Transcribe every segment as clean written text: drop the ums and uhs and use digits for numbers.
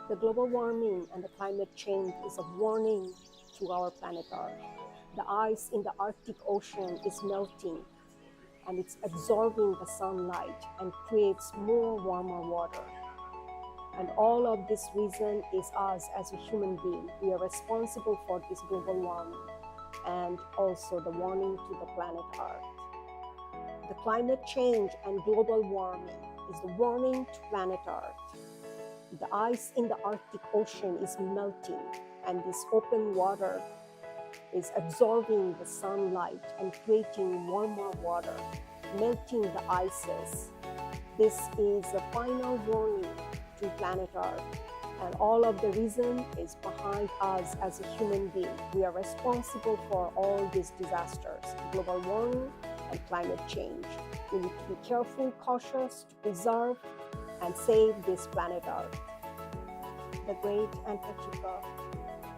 The global warming and the climate change is a warning to our planet Earth. The ice in the Arctic Ocean is melting and it's absorbing the sunlight and creates more warmer water. And all of this reason is us as a human being. We are responsible for this global warming and also the warning to the planet Earth. The climate change and global warming is the warning to planet Earth. The ice in the Arctic Ocean is melting and this open water is absorbing the sunlight and creating warmer water, melting the ices. This is a final warning to planet Earth. And all of the reason is behind us as a human being. We are responsible for all these disasters, global warming and climate change. We need to be careful, cautious to preserve and save this planet Earth. The Great Antarctica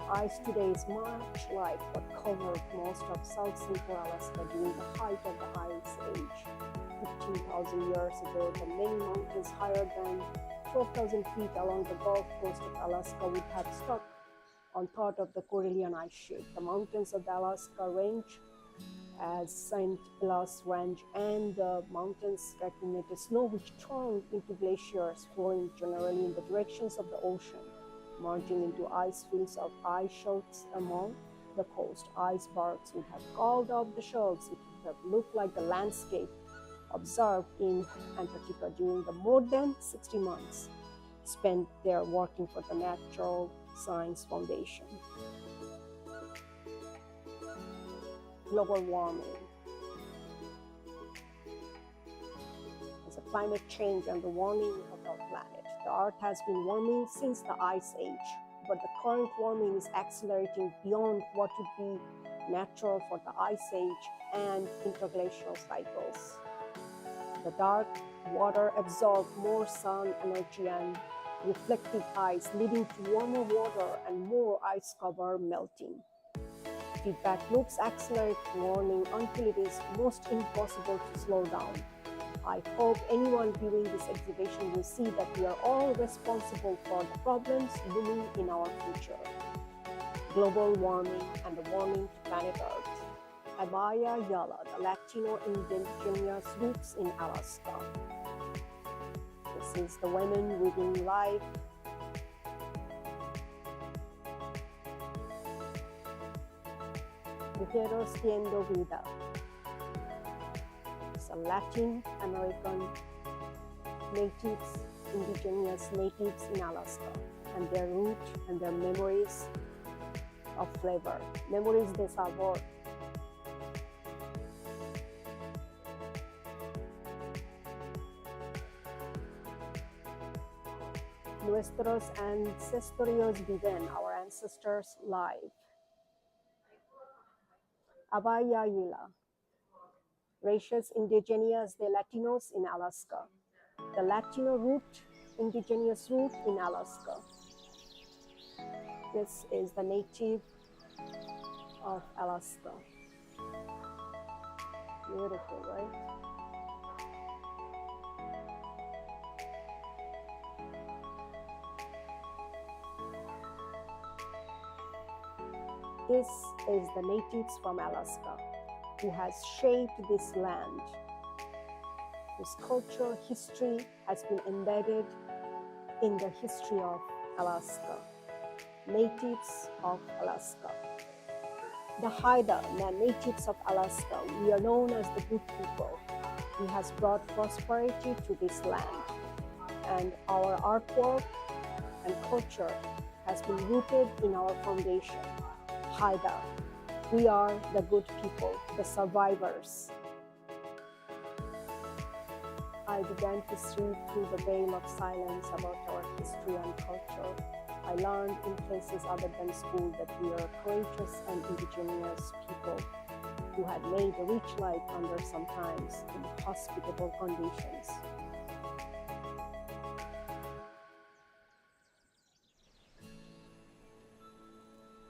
ice today is much like what covered most of South Central Alaska during the height of the Ice Age. 15,000 years ago, the many mountains higher than 12,000 feet along the Gulf Coast of Alaska would have stuck on top of the Corellian ice sheet. The mountains of the Alaska Range as St. Elias Range and the mountains accumulated snow which turned into glaciers flowing generally in the directions of the ocean, merging into ice fields of ice shelves along the coast. Icebergs would have called up the shelves. It would have looked like the landscape observed in Antarctica during the more than 60 months spent there working for the Natural Science Foundation. Global warming. As a climate change and the warming of our planet. The Earth has been warming since the Ice Age, but the current warming is accelerating beyond what would be natural for the Ice Age and interglacial cycles. The dark water absorbs more sun energy and reflective ice, leading to warmer water and more ice cover melting. Feedback loops accelerate warming until it is most impossible to slow down. I hope anyone viewing this exhibition will see that we are all responsible for the problems looming in our future. Global warming and the warming to planet Earth. Abaya Yala, the Latino indigenous roots in Alaska. This is the women living life. Mujeres siendo vida. It's a Latin American natives, indigenous natives in Alaska, and their root and their memories of flavor, memories de sabor. Nuestros ancestros viven, our ancestors live. Abaya Yila, races indigenous de Latinos in Alaska. The Latino root, indigenous root in Alaska. This is the native of Alaska. Beautiful, right? This is the natives from Alaska who has shaped this land. This culture, history has been embedded in the history of Alaska. Natives of Alaska. The Haida, the natives of Alaska, we are known as the good people. He has brought prosperity to this land. And our artwork and culture has been rooted in our foundation. Haida. We are the good people, the survivors. I began to see through the veil of silence about our history and culture. I learned in places other than school that we are courageous and indigenous people who had made a rich life under sometimes inhospitable conditions.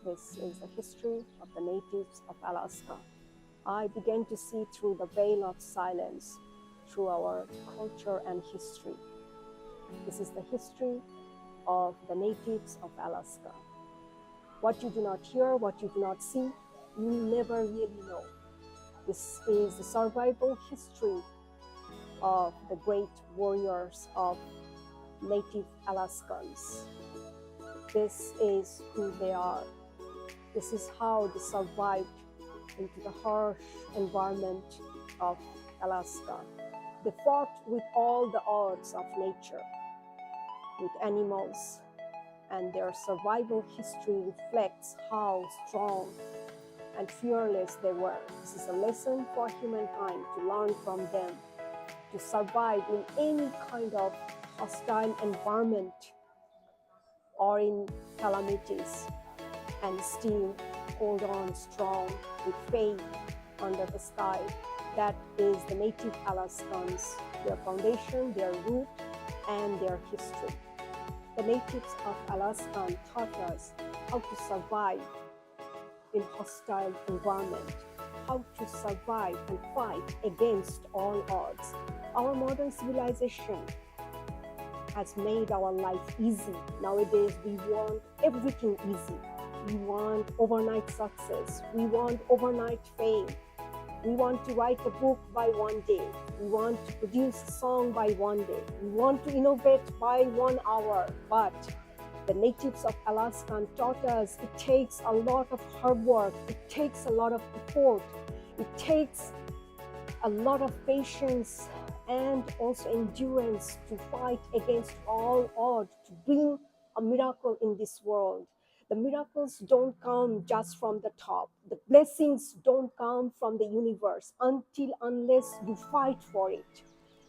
This is the history of the natives of Alaska. I began to see through the veil of silence, through our culture and history. This is the history of the natives of Alaska. What you do not hear, what you do not see, you never really know. This is the survival history of the great warriors of native Alaskans. This is who they are. This is how they survived into the harsh environment of Alaska. They fought with all the odds of nature, with animals, and their survival history reflects how strong and fearless they were. This is a lesson for humankind to learn from them, to survive in any kind of hostile environment or in calamities, and still hold on strong with faith under the sky. That is the native Alaskans, their foundation, their root, and their history. The natives of Alaska taught us how to survive in hostile environment, how to survive and fight against all odds. Our modern civilization has made our life easy. Nowadays, we want everything easy. We want overnight success. We want overnight fame. We want to write a book by one day. We want to produce a song by one day. We want to innovate by 1 hour. But the natives of Alaska taught us it takes a lot of hard work. It takes a lot of effort. It takes a lot of patience and also endurance to fight against all odds, to bring a miracle in this world. The miracles don't come just from the top. The blessings don't come from the universe unless you fight for it.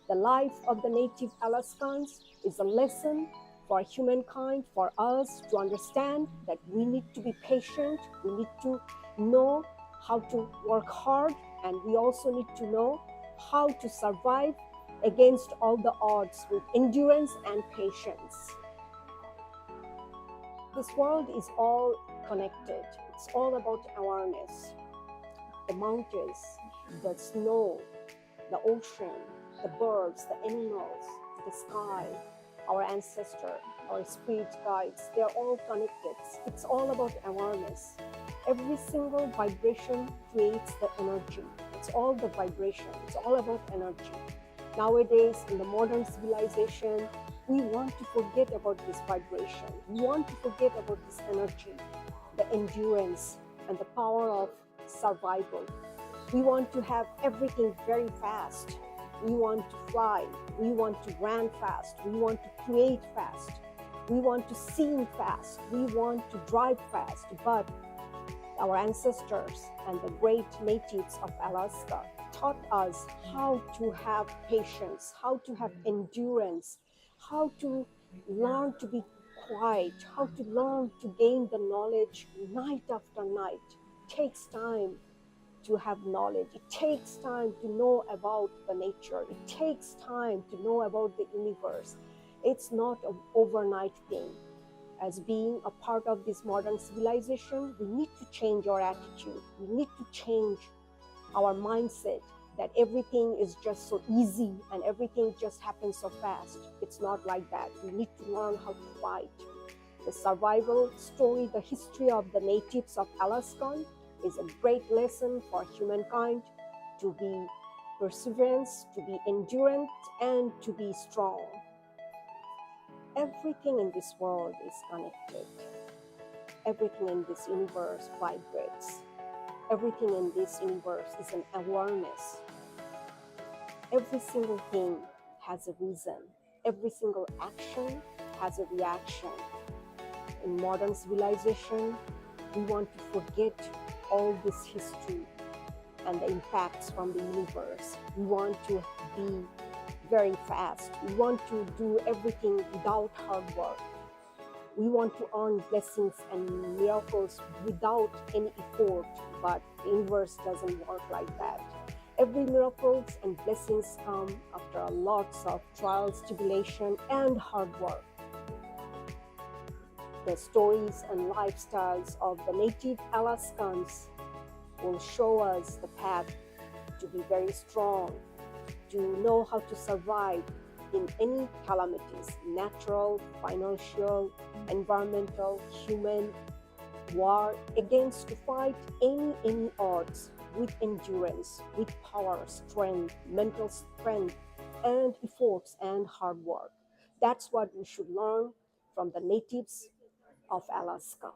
The life of the native Alaskans is a lesson for humankind, for us to understand that we need to be patient, we need to know how to work hard, and we also need to know how to survive against all the odds with endurance and patience. This world is all connected. It's all about awareness. The mountains, the snow, the ocean, the birds, the animals, the sky, our ancestors, our spirit guides, they're all connected. It's all about awareness. Every single vibration creates the energy. It's all the vibration. It's all about energy. Nowadays, in the modern civilization, we want to forget about this vibration. We want to forget about this energy, the endurance, and the power of survival. We want to have everything very fast. We want to fly. We want to run fast. We want to create fast. We want to sing fast. We want to drive fast. But our ancestors and the great natives of Alaska taught us how to have patience, how to have endurance, how to learn to be quiet, how to learn to gain the knowledge night after night. It takes time to have knowledge. It takes time to know about the nature. It takes time to know about the universe. It's not an overnight thing. As being a part of this modern civilization, we need to change our attitude. We need to change our mindset that everything is just so easy and everything just happens so fast. It's not like that. We need to learn how to fight. The survival story, the history of the natives of Alaska is a great lesson for humankind to be perseverance, to be endurance, and to be strong. Everything in this world is connected. Everything in this universe vibrates. Everything in this universe is an awareness. Every single thing has a reason. Every single action has a reaction. In modern civilization, we want to forget all this history and the impacts from the universe. We want to be very fast. We want to do everything without hard work. We want to earn blessings and miracles without any effort, but the universe doesn't work like that. Every miracles and blessings come after lots of trials, tribulation, and hard work. The stories and lifestyles of the native Alaskans will show us the path to be very strong, to know how to survive in any calamities, natural, financial, environmental, human, war, against to fight any odds with endurance, with power, strength, mental strength, and efforts and hard work. That's what we should learn from the natives of Alaska.